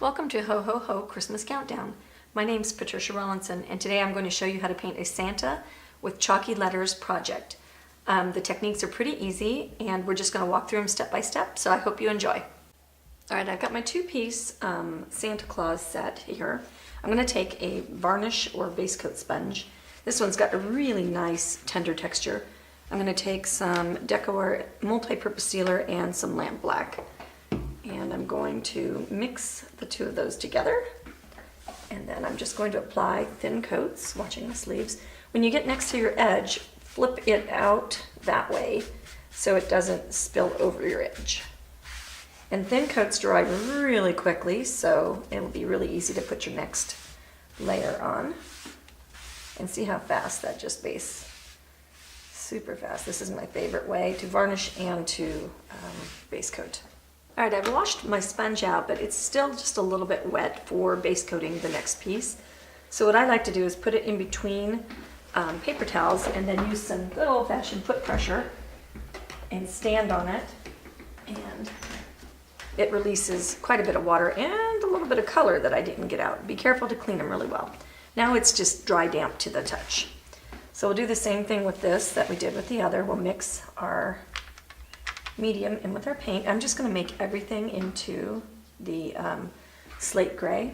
Welcome to HoHoHo Christmas Countdown. My name's Patricia Rawlinson, and today I'm going to show you how to paint a Santa with chalky letters project. The techniques are pretty easy, and we're just going to walk through them step by step, so I hope you enjoy. Alright, I've got my two-piece Santa Claus set here. I'm going to take a varnish or base coat sponge. This one's got a really nice tender texture. I'm going to take some Decor multi-purpose sealer and some lamp black. And I'm going to mix the two of those together. And then I'm just going to apply thin coats, watching the sleeves. When you get next to your edge, flip it out that way so it doesn't spill over your edge. And thin coats dry really quickly, so it'll be really easy to put your next layer on. And see how fast that just bastes. Super fast. This is my favorite way to varnish and to base coat. Alright, I've washed my sponge out, but it's still just a little bit wet for base coating the next piece. So what I like to do is put it in between paper towels and then use some good old-fashioned foot pressure and stand on it. And it releases quite a bit of water and a little bit of color that I didn't get out. Be careful to clean them really well. Now it's just dry damp to the touch. So we'll do the same thing with this that we did with the other. We'll mix our medium in with our paint. I'm just going to make everything into the slate gray.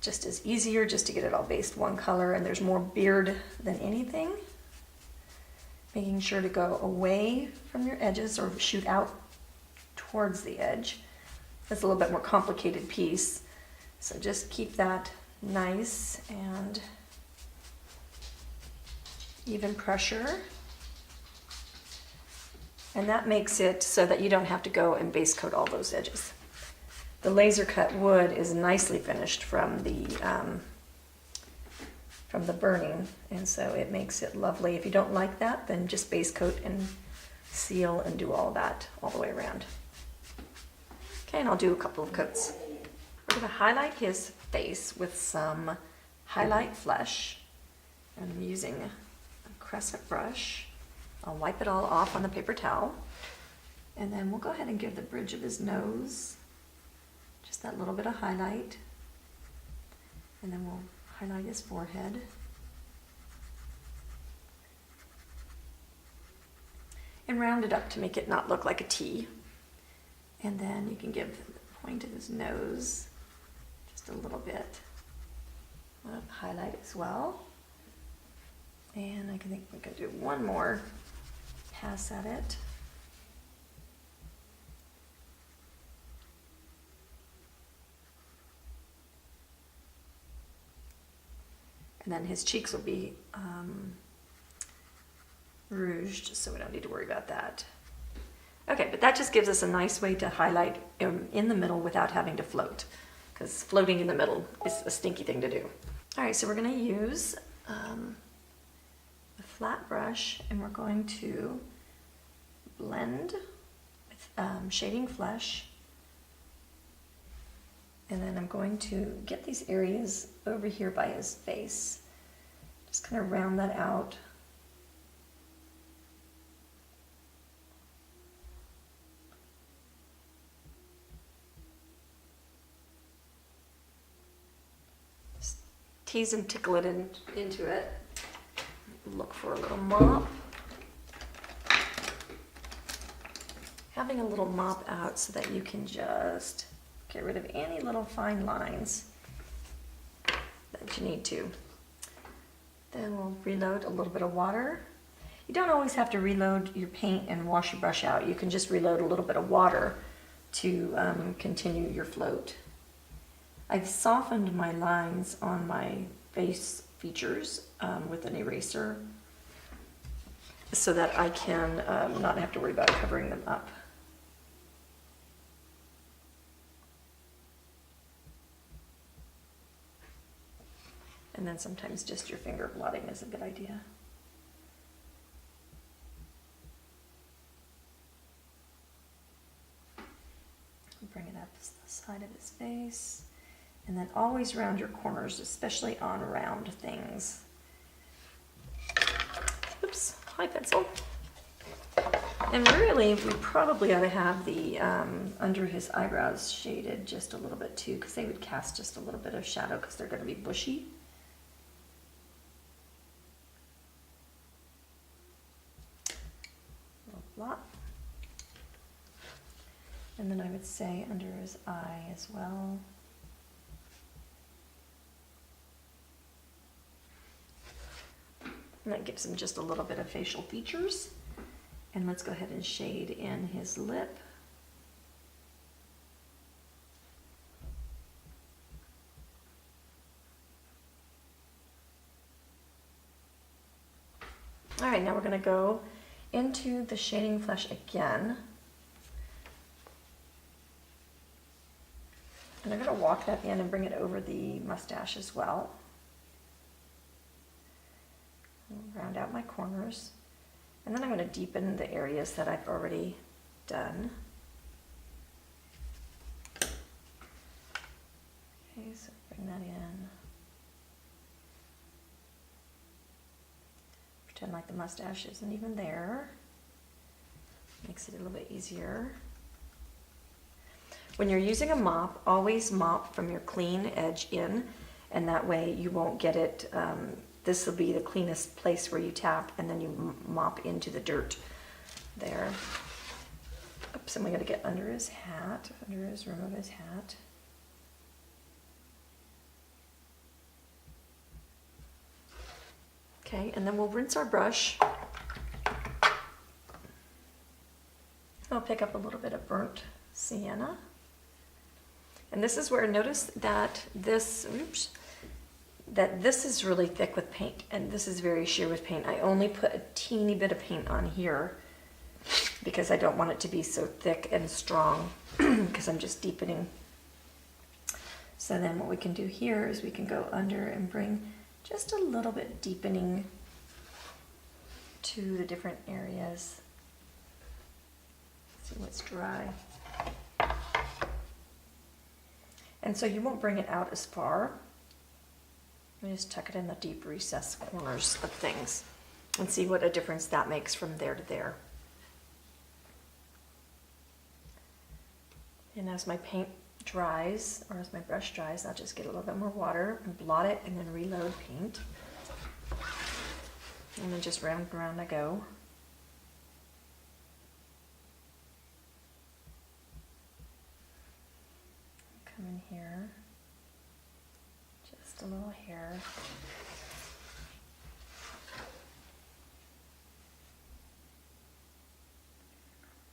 Just as easier just to get it all based one color, and there's more beard than anything. Making sure to go away from your edges or shoot out towards the edge. That's a little bit more complicated piece. So just keep that nice and even pressure. And that makes it so that you don't have to go and base coat all those edges. The laser cut wood is nicely finished from the burning, and so it makes it lovely. If you don't like that, then just base coat and seal and do all that all the way around. Okay, and I'll do a couple of coats. We're going to highlight his face with some highlight flesh. And I'm using a crescent brush. I'll wipe it all off on the paper towel. And then we'll go ahead and give the bridge of his nose just that little bit of highlight. And then we'll highlight his forehead. And round it up to make it not look like a T. And then you can give the point of his nose just a little bit of highlight as well. And I think we can do one more pass at it. And then his cheeks will be rouged, so we don't need to worry about that. Okay, but that just gives us a nice way to highlight in the middle without having to float, because floating in the middle is a stinky thing to do. All right, so we're going to use a flat brush, and we're going to blend with shading flesh. And then I'm going to get these areas over here by his face. Just kind of round that out. Just tease and tickle it into it. Look for a little mop. Having a little mop out so that you can just get rid of any little fine lines that you need to. Then we'll reload a little bit of water. You don't always have to reload your paint and wash your brush out. You can just reload a little bit of water to continue your float. I've softened my lines on my face features with an eraser so that I can not have to worry about covering them up. And then sometimes just your finger blotting is a good idea. Bring it up the side of his face. And then always round your corners, especially on round things. Oops, hi pencil. And really, we probably ought to have the under his eyebrows shaded just a little bit too, because they would cast just a little bit of shadow because they're going to be bushy. A little blot. And then I would say under his eye as well. And that gives him just a little bit of facial features. And let's go ahead and shade in his lip. All right, now we're going to go into the shading flesh again. And I'm going to walk that in and bring it over the mustache as well. Round out my corners. And then I'm going to deepen the areas that I've already done. Okay, so bring that in. Pretend like the mustache isn't even there. Makes it a little bit easier. When you're using a mop, always mop from your clean edge in, and that way you won't get it. This will be the cleanest place where you tap, and then you mop into the dirt there. Oops, and we got to get under his hat, under his rim of his hat. Okay, and then we'll rinse our brush. I'll pick up a little bit of burnt sienna. And this is where, notice that this, this is really thick with paint, and this is very sheer with paint. I only put a teeny bit of paint on here because I don't want it to be so thick and strong because I'm just deepening. So then what we can do here is we can go under and bring just a little bit deepening to the different areas. See what's dry. And so you won't bring it out as far. You just tuck it in the deep recessed corners of things and see what a difference that makes from there to there. And as my paint dries, or as my brush dries, I'll just get a little bit more water and blot it and then reload paint. And then just round and round I go. Come in here, just a little hair.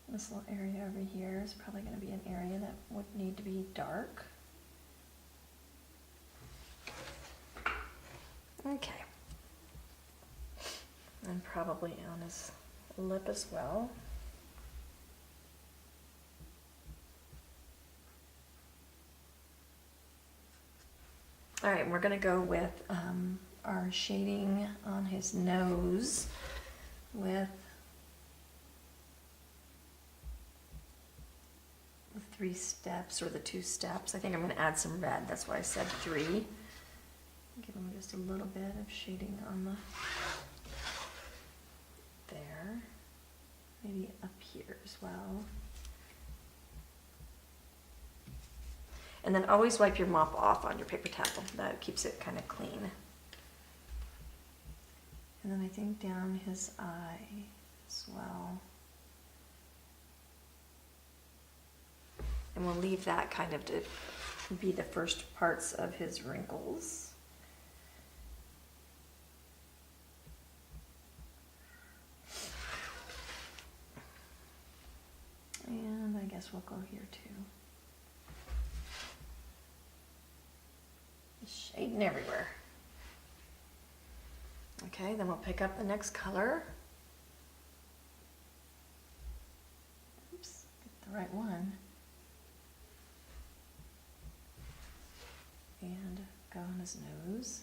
This little area over here is probably going to be an area that would need to be dark. Okay. And probably on his lip as well. All right, we're going to go with our shading on his nose with the 3 steps, or the 2 steps. I think I'm going to add some red. That's why I said 3. Give him just a little bit of shading on the there, maybe up here as well. And then always wipe your mop off on your paper towel. That keeps it kind of clean. And then I think down his eye as well. And we'll leave that kind of to be the first parts of his wrinkles. And I guess we'll go here too. Shading everywhere. Okay, then we'll pick up the next color. Oops, get the right one. And go on his nose.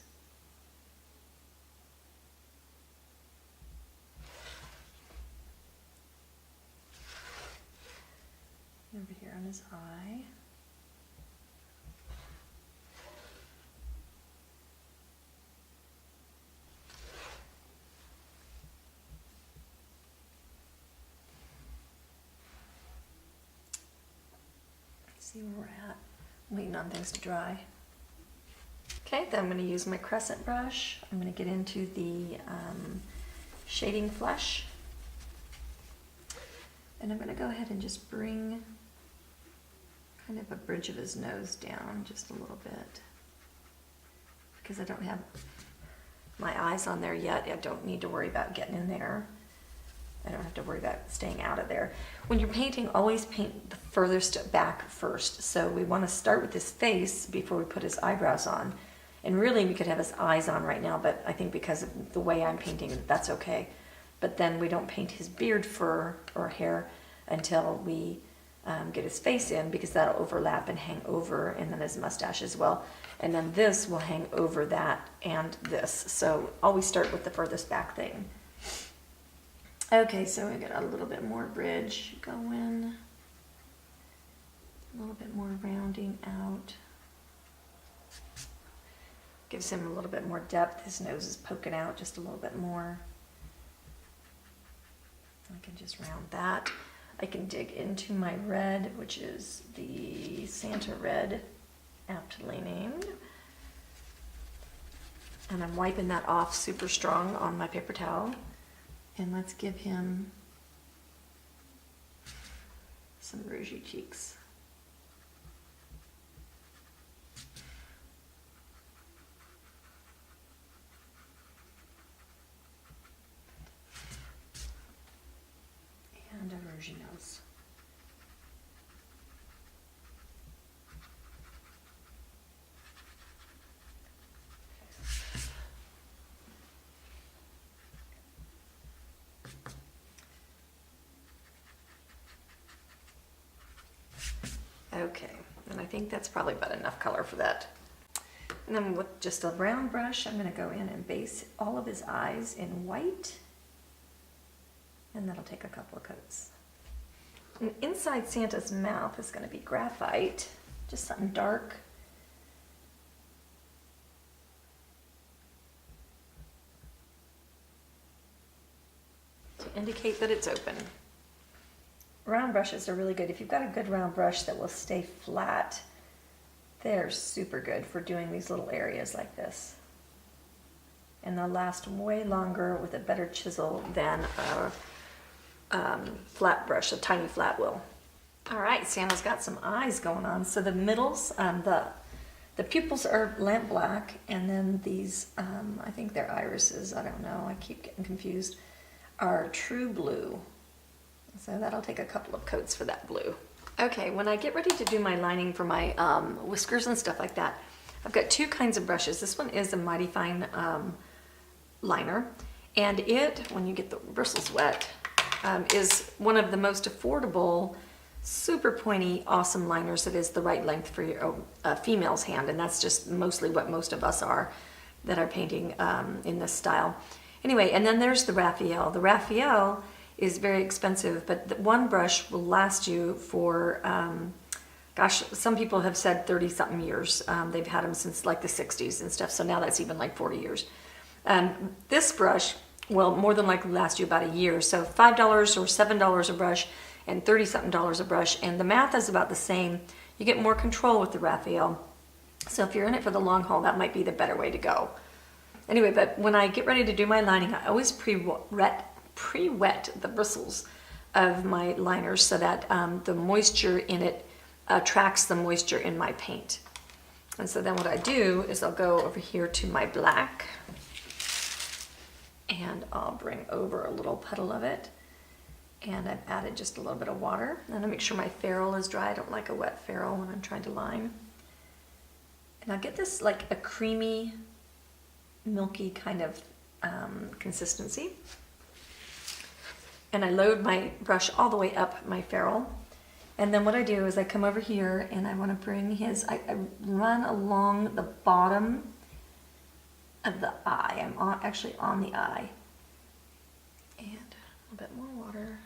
Over here on his eye. see where we're at. I'm waiting on things to dry. Okay, then I'm going to use my crescent brush. I'm going to get into the shading flesh. And I'm going to go ahead and just bring kind of a bridge of his nose down just a little bit. Because I don't have my eyes on there yet, I don't need to worry about getting in there. I don't have to worry about staying out of there. When you're painting, always paint the furthest back first. So we want to start with his face before we put his eyebrows on. And really we could have his eyes on right now, but I think because of the way I'm painting, that's okay. But then we don't paint his beard fur or hair until we get his face in, because that'll overlap and hang over, and then his mustache as well. And then this will hang over that and this. So always start with the furthest back thing. Okay, so we got a little bit more bridge going, a little bit more rounding out. Gives him a little bit more depth. His nose is poking out just a little bit more. I can just round that. I can dig into my red, which is the Santa red, aptly named. And I'm wiping that off super strong on my paper towel. And let's give him some rougey cheeks. And a rougey nose. Okay, and I think that's probably about enough color for that. And then with just a round brush, I'm going to go in and base all of his eyes in white. And that'll take a couple of coats. And inside Santa's mouth is going to be graphite, just something dark. To indicate that it's open. Round brushes are really good. If you've got a good round brush that will stay flat, they're super good for doing these little areas like this. And they'll last way longer with a better chisel than a flat brush, a tiny flat will. All right, Santa's got some eyes going on. So the middles, the pupils are lamp black, and then these, I think they're irises, I don't know, I keep getting confused, are true blue. So that'll take a couple of coats for that blue. Okay, when I get ready to do my lining for my whiskers and stuff like that, I've got two kinds of brushes. This one is a Mighty Fine liner, and it, when you get the bristles wet, is one of the most affordable, super pointy, awesome liners that is the right length for your female's hand, and that's just mostly what most of us are that are painting in this style. Anyway, and then there's the Raphael. The Raphael is very expensive, but one brush will last you for, gosh, some people have said 30-something years. They've had them since like the 60s and stuff, so now that's even like 40 years. This brush will more than likely last you about a year, so $5 or $7 a brush and 30-something a brush, and the math is about the same. You get more control with the Raphael, so if you're in it for the long haul, that might be the better way to go. Anyway, but when I get ready to do my lining, I always pre-wet the bristles of my liners so that the moisture in it attracts the moisture in my paint. And so then what I do is I'll go over here to my black, and I'll bring over a little puddle of it, and I've added just a little bit of water. And I'll make sure my ferrule is dry. I don't like a wet ferrule when I'm trying to line. And I'll get this like a creamy, milky kind of consistency. And I load my brush all the way up my ferrule. And then what I do is I come over here and I want to bring his, I run along the bottom of the eye. I'm actually on the eye. And a little bit more water.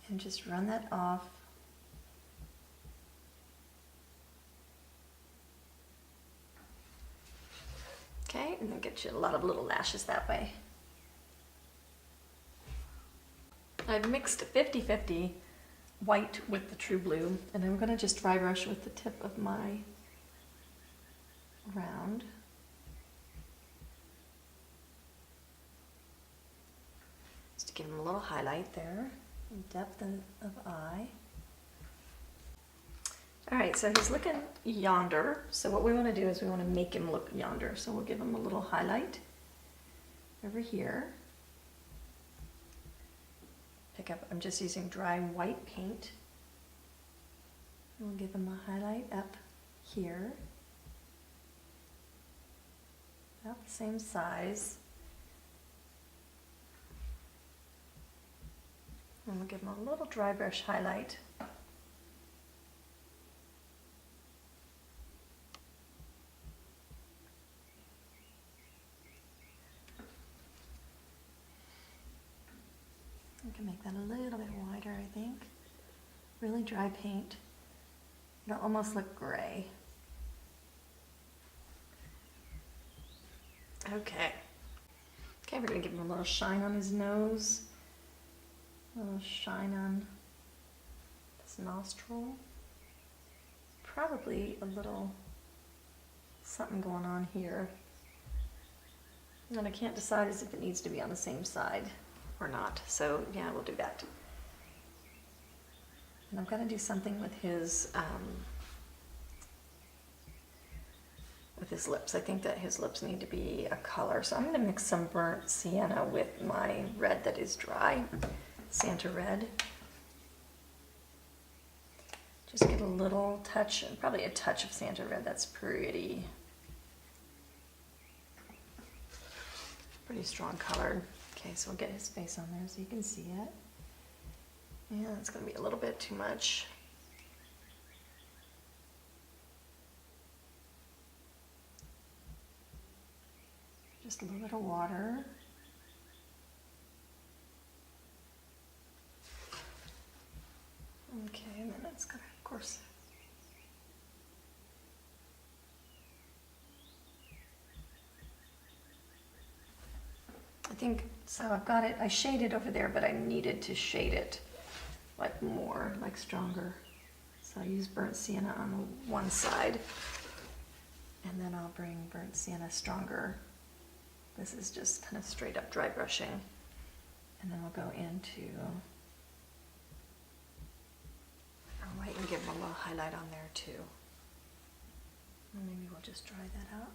And just run that off. Okay, and then get you a lot of little lashes that way. I've mixed 50-50 white with the true blue, and I'm going to just dry brush with the tip of my round. Just to give him a little highlight there, and depth of eye. Alright, so he's looking yonder, so what we want to do is we want to make him look yonder, so we'll give him a little highlight over here. Pick up, I'm just using dry white paint. And we'll give him a highlight up here. About the same size. And we'll give him a little dry brush highlight. I can make that a little bit wider, I think. Really dry paint. It'll almost look gray. Okay. Okay, we're going to give him a little shine on his nose. A little shine on his nostril. Probably a little something going on here. And then I can't decide as if it needs to be on the same side or not. So yeah, we'll do that. And I'm going to do something with his lips. I think that his lips need to be a color. So I'm going to mix some burnt sienna with my red that is dry. Santa red. Just get a little touch, probably a touch of Santa red. That's pretty strong color. Okay, so we'll get his face on there so you can see it. Yeah, it's going to be a little bit too much. Just a little bit of water. Okay, and then it's going to, of course, I think, so I've got it, I shaded over there, but I needed to shade it like more, like stronger. So I use burnt sienna on one side, and then I'll bring burnt sienna stronger. This is just kind of straight up dry brushing. And then we'll go into our white and give them a little highlight on there too. And maybe we'll just dry that out.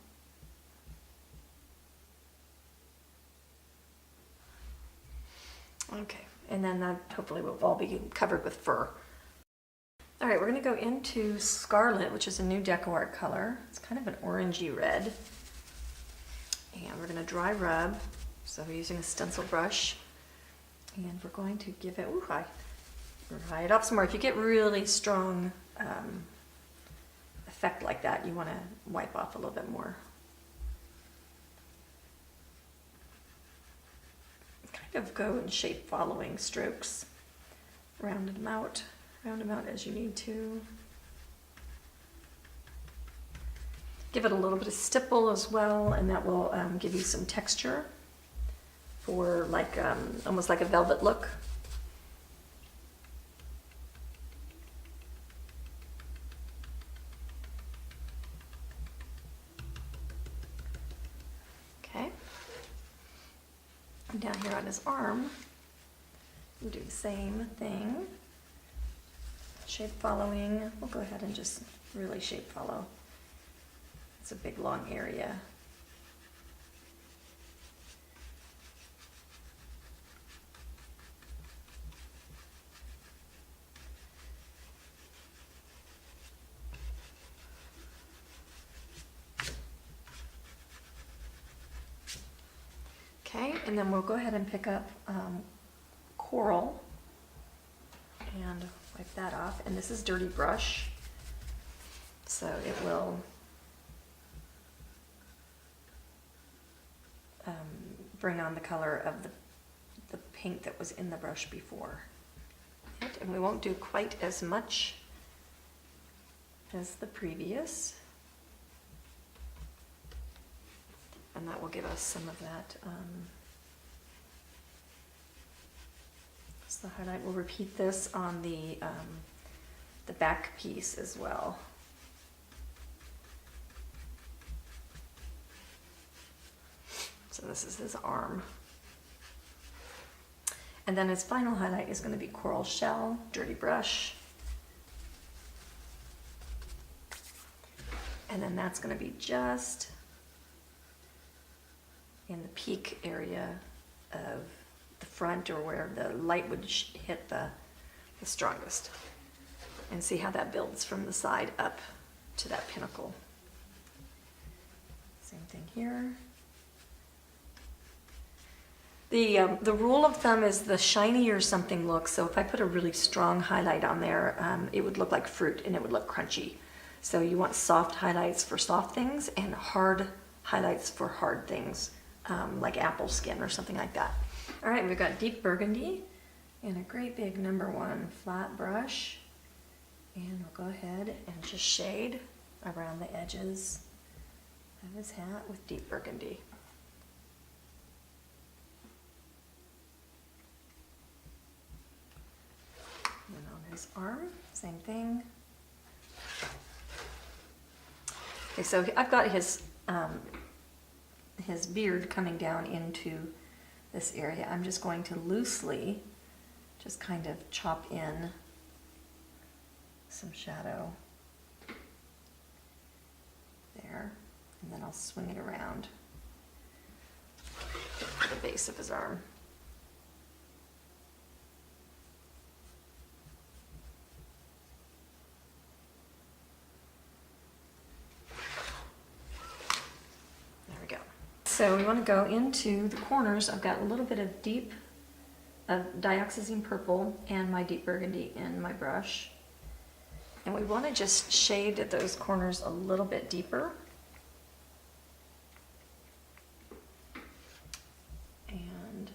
Okay, and then that hopefully will all be covered with fur. All right, we're going to go into Scarlet, which is a new deco art color. It's kind of an orangey red. And we're going to dry rub. So we're using a stencil brush. And we're going to give it, dry it off some more. If you get really strong effect like that, you want to wipe off a little bit more. Kind of go in shape following strokes. Round them out as you need to. Give it a little bit of stipple as well, and that will give you some texture for like almost like a velvet look. Okay. And down here on his arm, we'll do the same thing. Shape following. We'll go ahead and just really shape follow. It's a big long area. Okay, and then we'll go ahead and pick up coral and wipe that off. And this is dirty brush, so it will bring on the color of the pink that was in the brush before. And we won't do quite as much as the previous. And that will give us some of that the highlight. We'll repeat this on the back piece as well. So this is his arm. And then his final highlight is going to be coral shell, dirty brush. And then that's going to be just in the peak area of the front, or where the light would hit the strongest. And see how that builds from the side up to that pinnacle. Same thing here. The rule of thumb is the shinier something looks, so if I put a really strong highlight on there, it would look like fruit and it would look crunchy. So you want soft highlights for soft things and hard highlights for hard things, like apple skin or something like that. All right, we've got deep burgundy and a great big #1 flat brush. And we'll go ahead and just shade around the edges of his hat with deep burgundy. And on his arm, same thing. Okay, so I've got his beard coming down into this area. I'm just going to loosely just kind of chop in some shadow there, and then I'll swing it around the base of his arm. There we go. So we want to go into the corners. I've got a little bit of deep dioxazine purple and my deep burgundy in my brush. And we want to just shade those corners a little bit deeper. And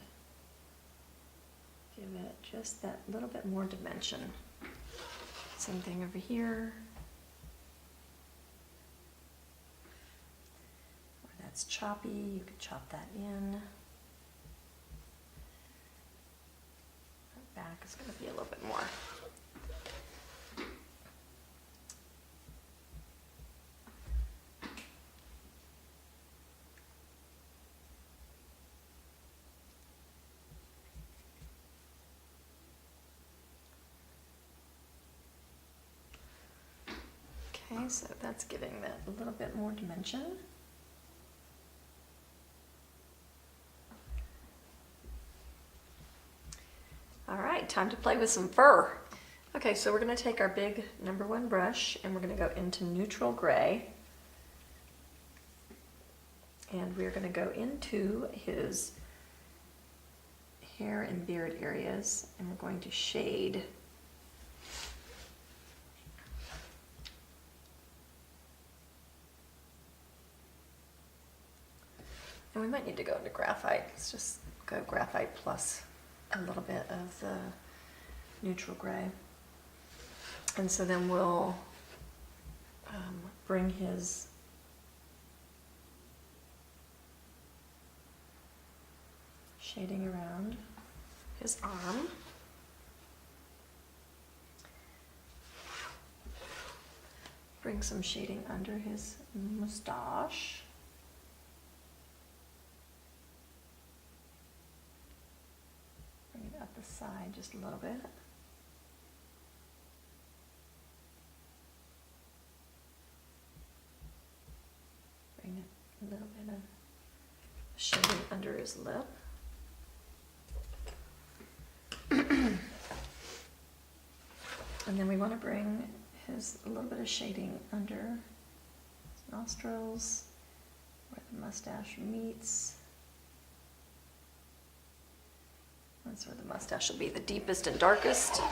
give it just that little bit more dimension. Same thing over here. Where that's choppy, you could chop that in. That back is going to be a little bit more. Okay, so that's giving that a little bit more dimension. All right, time to play with some fur. Okay, so we're going to take our big #1 brush and we're going to go into neutral gray. And we're going to go into his hair and beard areas, and we're going to shade. And we might need to go into graphite. Let's just go graphite plus a little bit of the neutral gray. And so then we'll bring his shading around his arm. Bring some shading under his mustache. Bring it up the side just a little bit. Bring a little bit of shading under his lip. And then we want to bring a little bit of shading under his nostrils, where the mustache meets. That's where the mustache will be the deepest and darkest.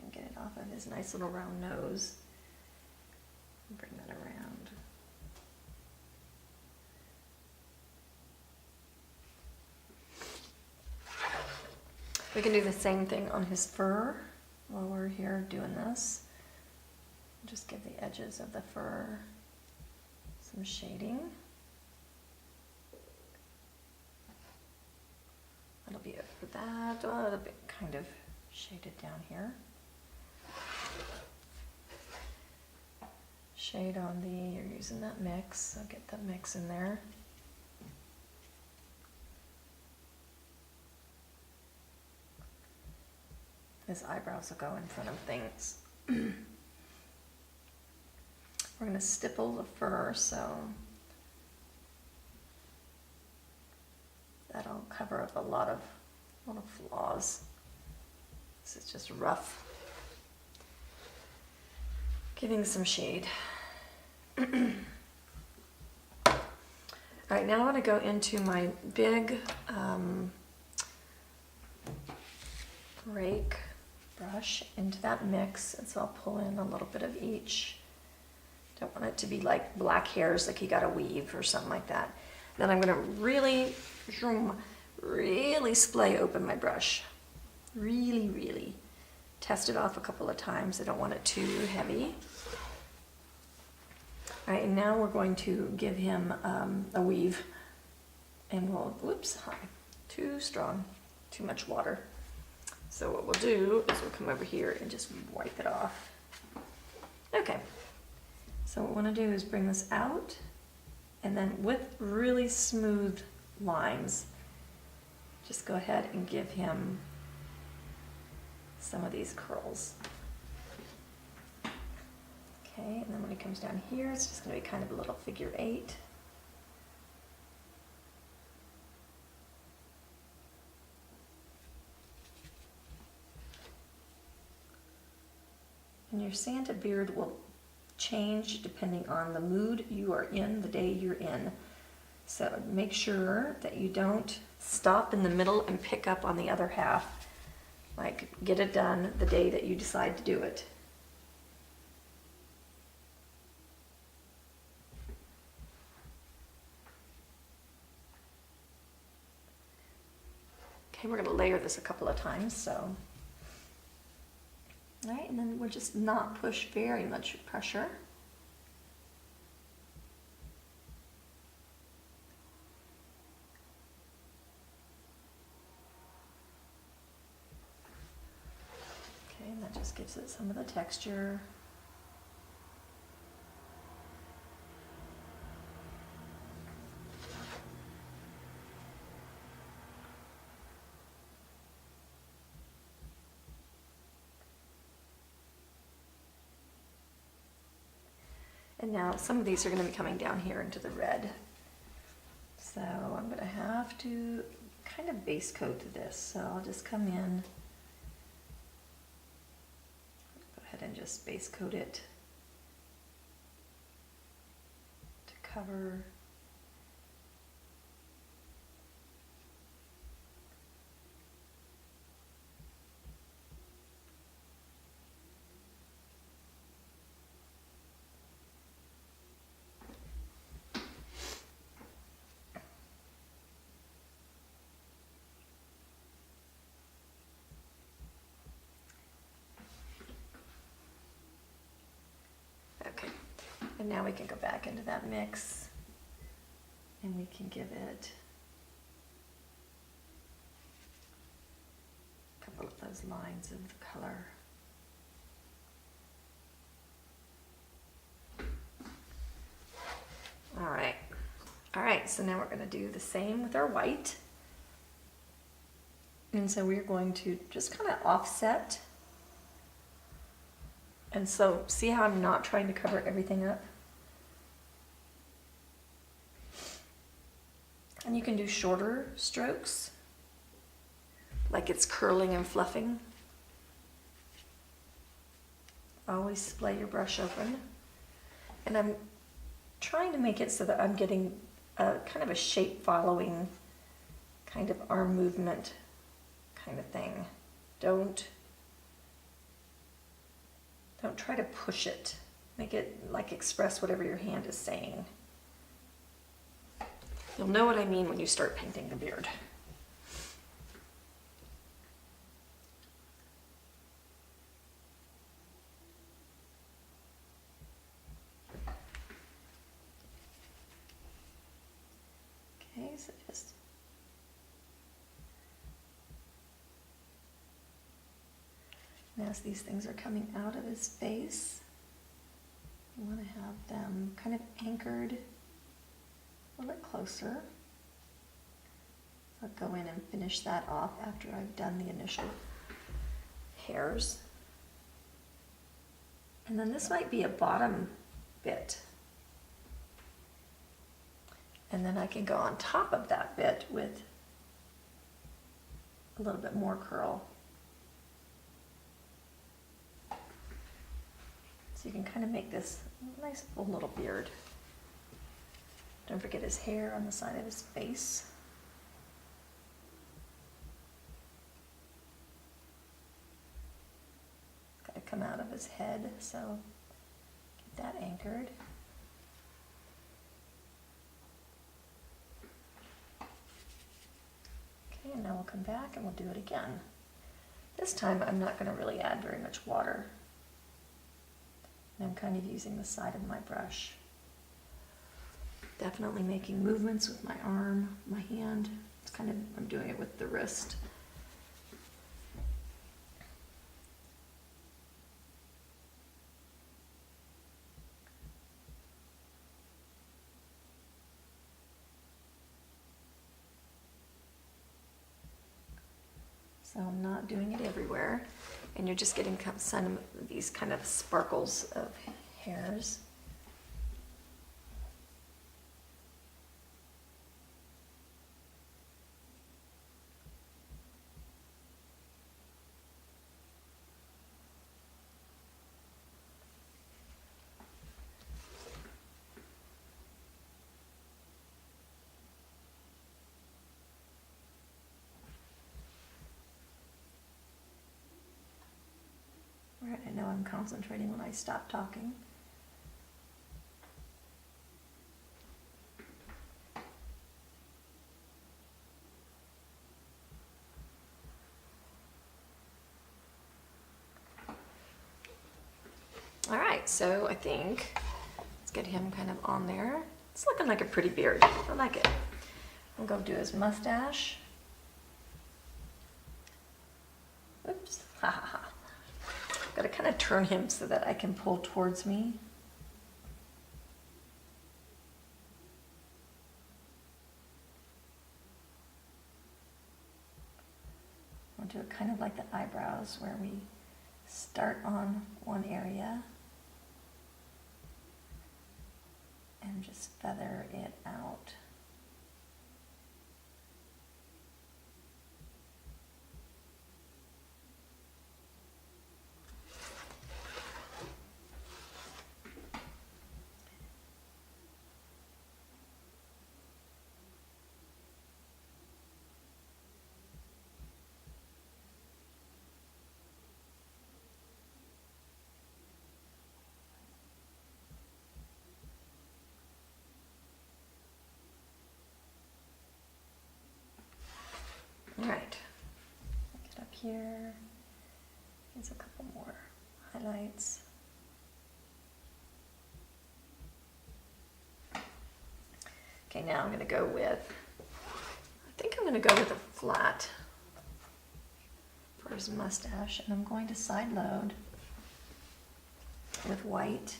And get it off of his nice little round nose. And bring that around. We can do the same thing on his fur while we're here doing this. Just give the edges of the fur some shading. That'll be it for that. Oh, a bit kind of shaded down here. Shade on the, you're using that mix, so get that mix in there. His eyebrows will go in front of things. We're going to stipple the fur, so that'll cover up a lot of little flaws. This is just rough. Giving some shade. All right, now I want to go into my big rake brush into that mix, and so I'll pull in a little bit of each. Don't want it to be like black hairs, like you got to weave or something like that. Then I'm going to really splay open my brush. Really test it off a couple of times. I don't want it too heavy. All right, and now we're going to give him a weave, and we'll, whoops, too strong, too much water. So what we'll do is we'll come over here and just wipe it off. Okay, so what we want to do is bring this out, and then with really smooth lines, just go ahead and give him some of these curls. Okay, and then when he comes down here, it's just going to be kind of a little figure 8. And your Santa beard will change depending on the mood you are in, the day you're in. So make sure that you don't stop in the middle and pick up on the other half. Like, get it done the day that you decide to do it. Okay, we're going to layer this a couple of times, so. All right, and then we'll just not push very much pressure. Okay, and that just gives it some of the texture. And now some of these are going to be coming down here into the red. So I'm going to have to kind of base coat this. So I'll just come in, go ahead and just base coat it to cover. Okay, and now we can go back into that mix and we can give it a couple of those lines of the color. All right, so now we're going to do the same with our white. And so we're going to just kind of offset. And so see how I'm not trying to cover everything up? And you can do shorter strokes, like it's curling and fluffing. Always splay your brush open. And I'm trying to make it so that I'm getting a kind of a shape following kind of arm movement kind of thing. Don't try to push it. Make it like express whatever your hand is saying. You'll know what I mean when you start painting the beard. face. And as these things are coming out of his face, you want to have them kind of anchored a little bit closer. I'll go in and finish that off after I've done the initial hairs. And then this might be a bottom bit. And then I can go on top of that bit with a little bit more curl. So you can kind of make this nice little beard. Don't forget his hair on the side of his face. Got to come out of his head, so get that anchored. Okay, and now we'll come back and we'll do it again. This time I'm not going to really add very much water. And I'm kind of using the side of my brush. Definitely making movements with my arm, my hand. It's kind of, I'm doing it with the wrist. So I'm not doing it everywhere. And you're just getting some of these kind of sparkles of hairs. Alright, I know I'm concentrating when I stop talking. Alright, so I think let's get him kind of on there. It's looking like a pretty beard. I like it. I'll go do his mustache. Oops. Ha ha ha. Got to kind of turn him so that I can pull towards me. I'll do it kind of like the eyebrows, where we start on one area and just feather it out. Alright, get up here, here's a couple more highlights. Okay, now I'm going to go with, I think I'm going to go with a flat for his mustache, and I'm going to side load with white,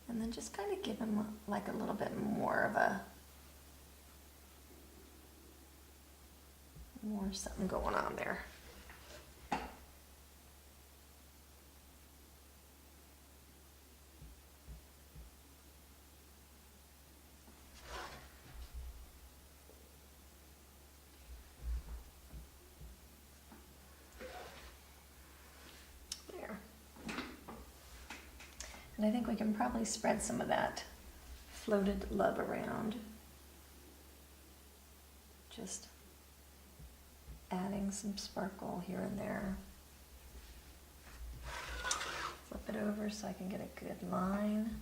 and then just kind of give him like a little bit more of a something going on there. There. And I think we can probably spread some of that floated love around. Just adding some sparkle here and there. Flip it over so I can get a good line.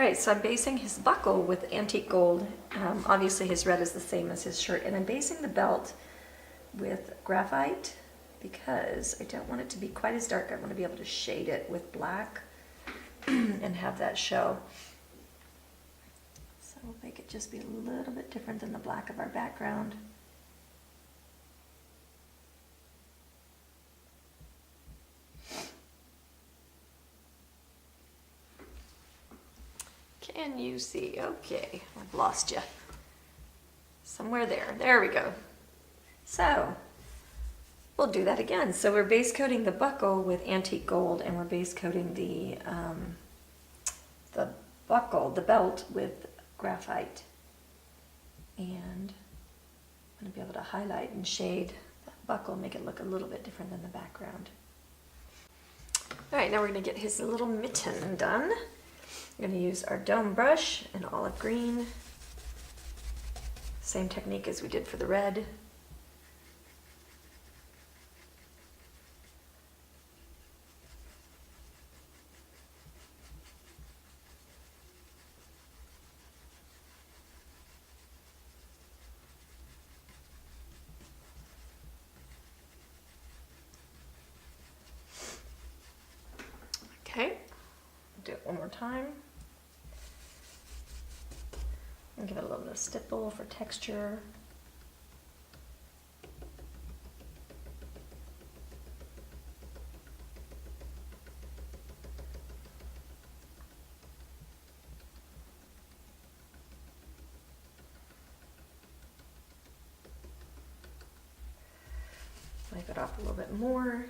Alright, so I'm basing his buckle with antique gold. Obviously his red is the same as his shirt. And I'm basing the belt with graphite because I don't want it to be quite as dark. I want to be able to shade it with black and have that show. So we'll make it just be a little bit different than the black of our background. Can you see? Okay, I've lost you. Somewhere there. There we go. So, we'll do that again. So we're base coating the buckle with antique gold, and we're base coating the buckle, the belt, with graphite. And I'm going to be able to highlight and shade that buckle, make it look a little bit different than the background. Alright, now we're going to get his little mitten done. We're going to use our dome brush in olive green. Same technique as we did for the red. Okay, do it one more time. And give it a little bit of stipple for texture. Wipe it off a little bit more,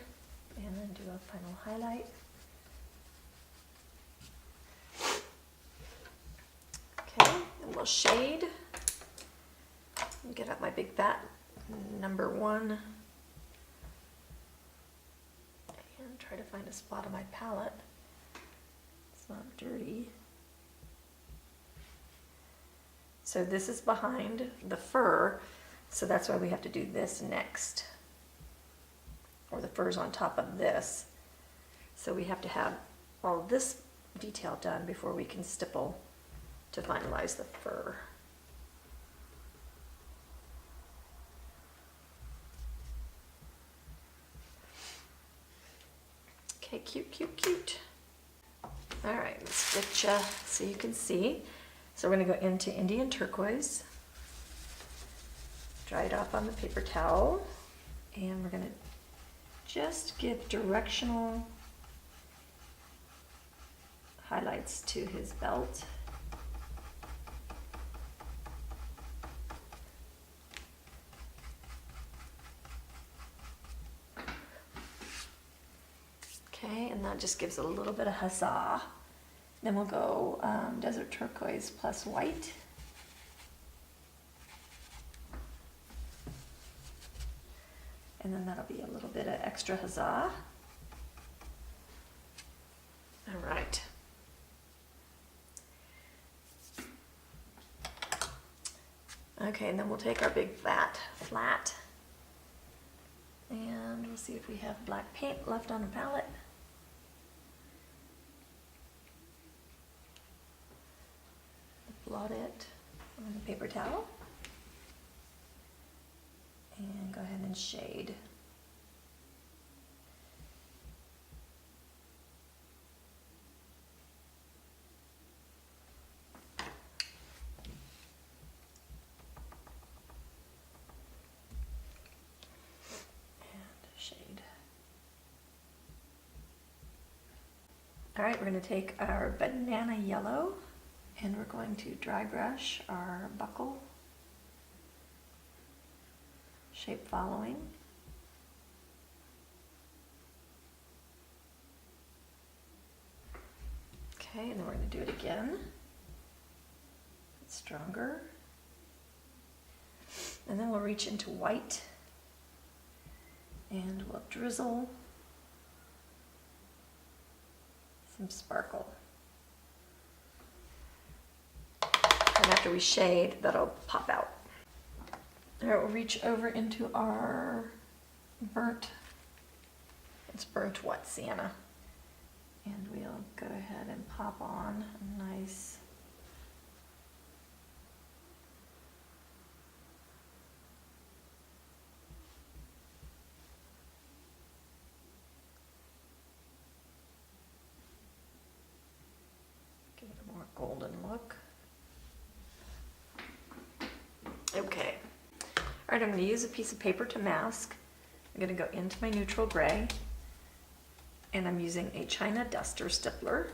and then do a final highlight. Okay, and we'll shade. Get out my big fat number 1 and try to find a spot on my palette. It's not dirty. So this is behind the fur, so that's why we have to do this next. Or the fur's on top of this. So we have to have all of this detail done before we can stipple to finalize the fur. Okay, cute, cute, cute. All right, let's get you so you can see. So we're gonna go into Indian turquoise, dry it off on the paper towel, and we're gonna just give directional highlights to his belt. Okay, and that just gives it a little bit of huzzah. Then we'll go desert turquoise plus white. And then that'll be a little bit of extra huzzah. All right. Okay, and then we'll take our big flat, and we'll see if we have black paint left on the palette. Blot it on the paper towel. And go ahead and shade. And shade. All right, we're going to take our banana yellow and we're going to dry brush our buckle. Shape following. Okay, and then we're going to do it again. It's stronger. And then we'll reach into white and we'll drizzle some sparkle. And after we shade, that'll pop out. All right, we'll reach over into our burnt what, sienna. And we'll go ahead and pop on a nice All right, I'm going to use a piece of paper to mask. I'm going to go into my neutral gray, and I'm using a China Duster stippler.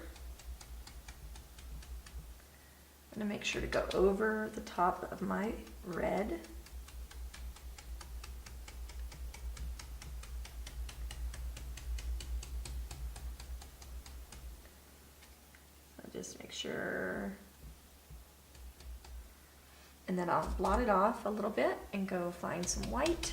I'm going to make sure to go over the top of my red. So just make sure. And then I'll blot it off a little bit and go find some white.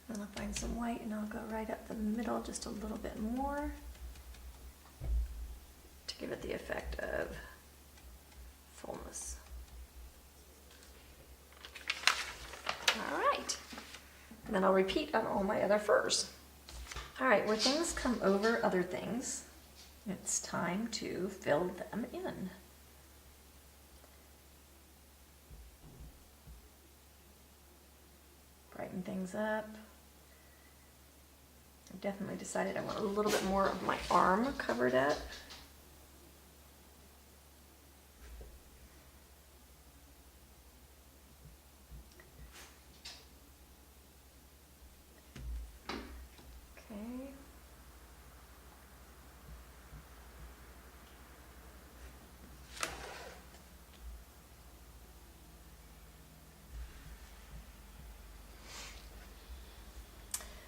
And I'll find some white and I'll go right up the middle just a little bit more to give it the effect of fullness. All right. And then I'll repeat on all my other furs. All right, where things come over other things, it's time to fill them in. Brighten things up. I've definitely decided I want a little bit more of my arm covered up. Okay.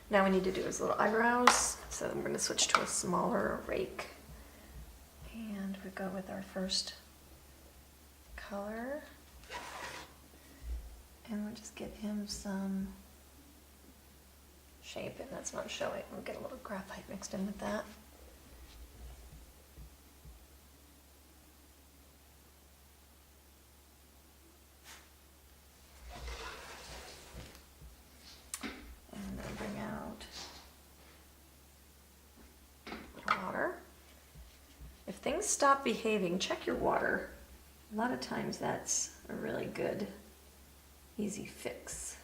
Now we need to do his little eyebrows, so I'm going to switch to a smaller rake. And we go with our first color. And we'll just give him some shape, and that's not showing. We'll get a little graphite mixed in with that. Things stop behaving, check your water. A lot of times that's a really good, easy fix.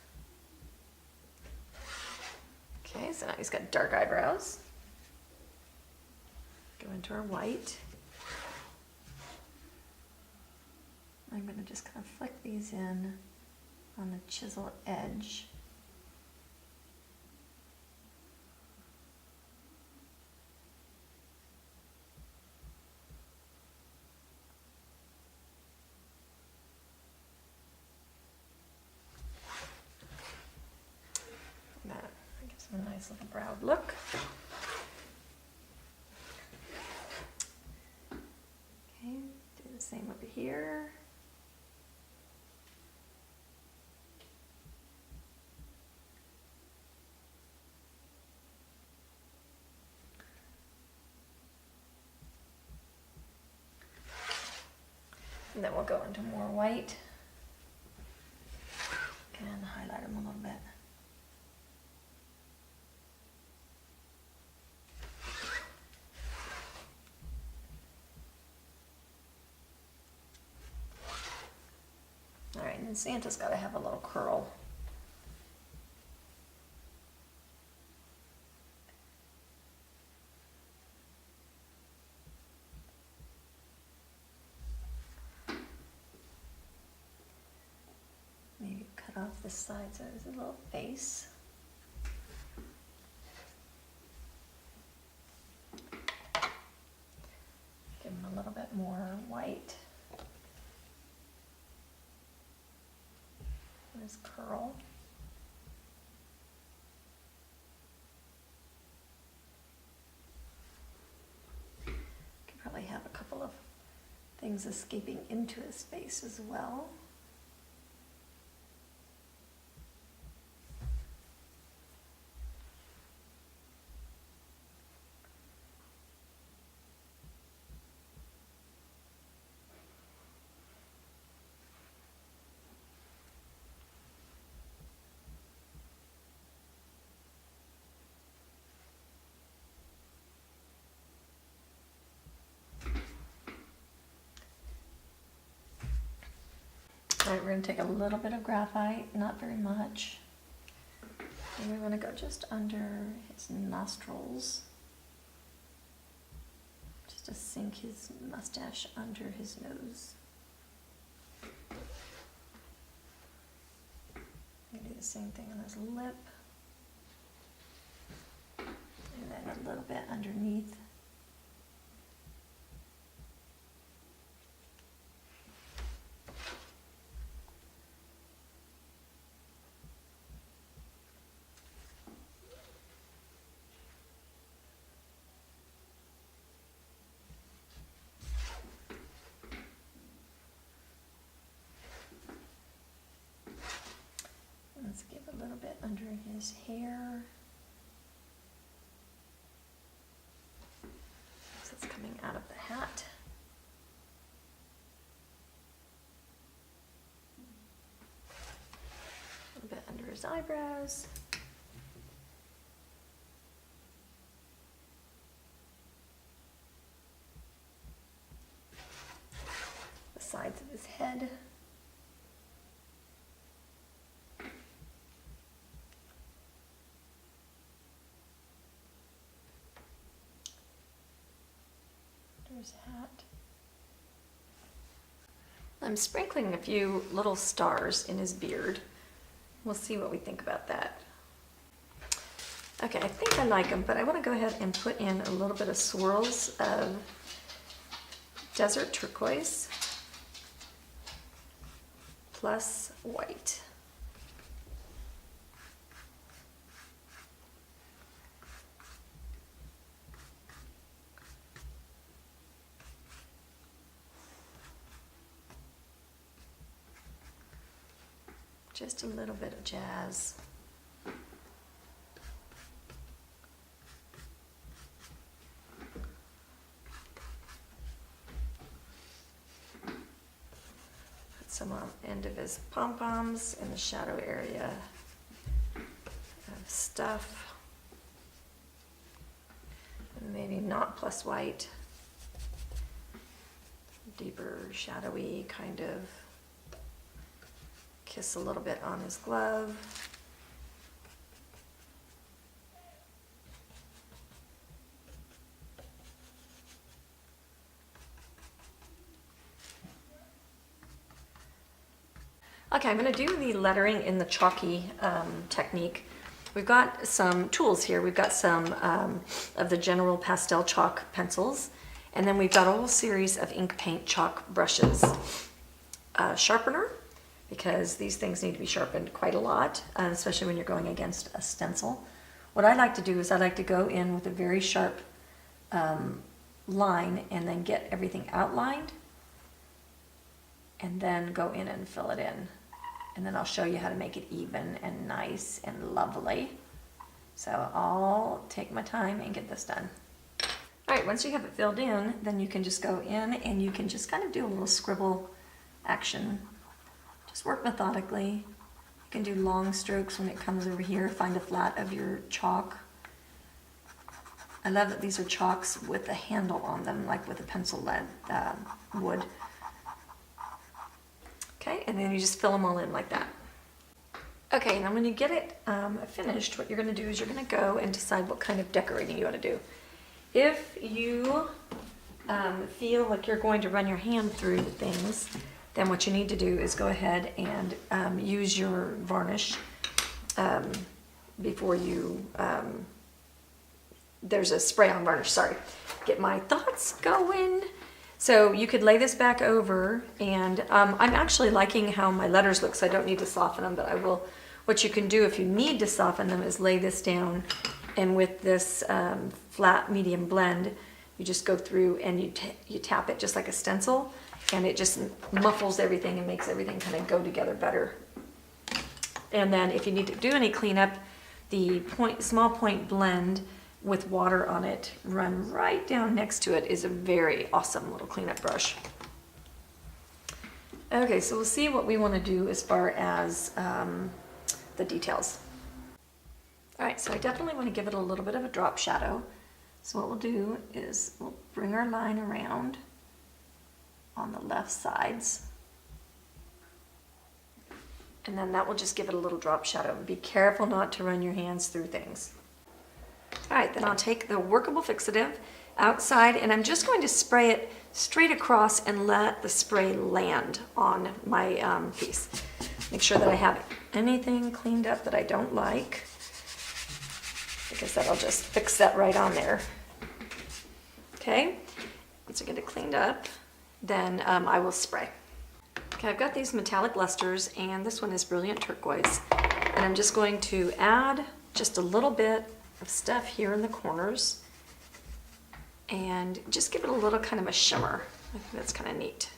Okay, so now he's got dark eyebrows. Go into our white. I'm going to just kind of flick these in on the chisel edge. A nice little browed look. Okay, do the same over here. And then we'll go into more white and highlight them a little bit. All right, and Santa's got to have a little curl. Maybe cut off the side so there's a little face. Give him a little bit more white. His curl. Could probably have a couple of things escaping into his face as well. All right, we're going to take a little bit of graphite, not very much. And we want to go just under his nostrils, just to sink his mustache under his nose. I'm going to do the same thing on his lip. And then a little bit underneath. Let's give a little bit under his hair. So it's coming out of the hat. A little bit under his eyebrows. The sides of his head. His hat. I'm sprinkling a few little stars in his beard. We'll see what we think about that. Okay, I think I like him, but I want to go ahead and put in a little bit of swirls of desert turquoise plus white. Just a little bit of jazz. Put some on the end of his pom-poms in the shadow area of stuff. And maybe not plus white. Deeper, shadowy kind of. Kiss a little bit on his glove. Okay, I'm going to do the lettering in the chalky technique. We've got some tools here. We've got some of the general pastel chalk pencils, and then we've got a whole series of ink paint chalk brushes. Sharpener, because these things need to be sharpened quite a lot, especially when you're going against a stencil. What I like to do is I like to go in with a very sharp line and then get everything outlined and then go in and fill it in. And then I'll show you how to make it even and nice and lovely. So I'll take my time and get this done. All right, once you have it filled in, then you can just go in and you can just kind of do a little scribble action. Just work methodically. You can do long strokes when it comes over here. Find a flat of your chalk. I love that these are chalks with a handle on them, like with a pencil lead wood. Okay, and then you just fill them all in like that. Okay, now when you get it finished, what you're going to do is you're going to go and decide what kind of decorating you want to do. If you feel like you're going to run your hand through the things, then what you need to do is go ahead and use your varnish before you, there's a spray on varnish, sorry. Get my thoughts going. So you could lay this back over, and I'm actually liking how my letters look, so I don't need to soften them, but I will. What you can do if you need to soften them is lay this down, and with this flat medium blend, you just go through and you tap it just like a stencil, and it just muffles everything and makes everything kind of go together better. And then if you need to do any cleanup, the small point blend with water on it, run right down next to it, is a very awesome little cleanup brush. Okay, so we'll see what we want to do as far as the details. All right, so I definitely want to give it a little bit of a drop shadow. So what we'll do is we'll bring our line around on the left sides. And then that will just give it a little drop shadow. Be careful not to run your hands through things. All right, then I'll take the workable fixative outside and I'm just going to spray it straight across and let the spray land on my piece. Make sure that I have anything cleaned up that I don't like, because that'll just fix that right on there. Okay, once I get it cleaned up, then I will spray. Okay, I've got these metallic lusters and this one is brilliant turquoise. And I'm just going to add just a little bit of stuff here in the corners and just give it a little kind of a shimmer. I think that's kind of neat.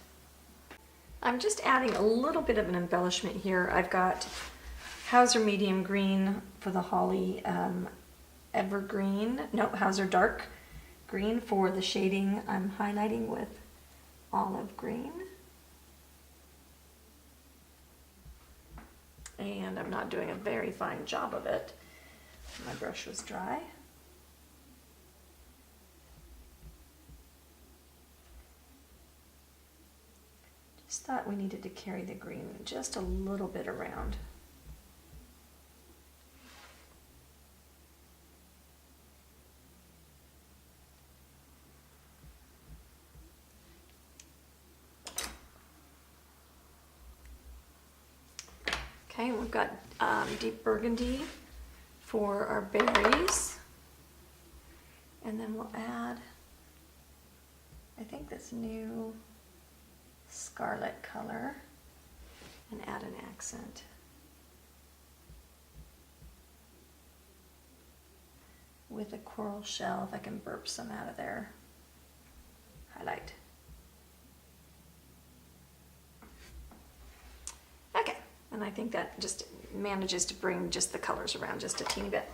I'm just adding a little bit of an embellishment here. I've got Hauser medium green for the holly, Hauser dark green for the shading. I'm highlighting with olive green. And I'm not doing a very fine job of it. My brush was dry. Just thought we needed to carry the green just a little bit around. Okay, we've got deep burgundy for our berries. And then we'll add, I think, this new scarlet color and add an accent. With a coral shell, if I can burp some out of there. Highlight. Okay, and I think that just manages to bring just the colors around just a teeny bit.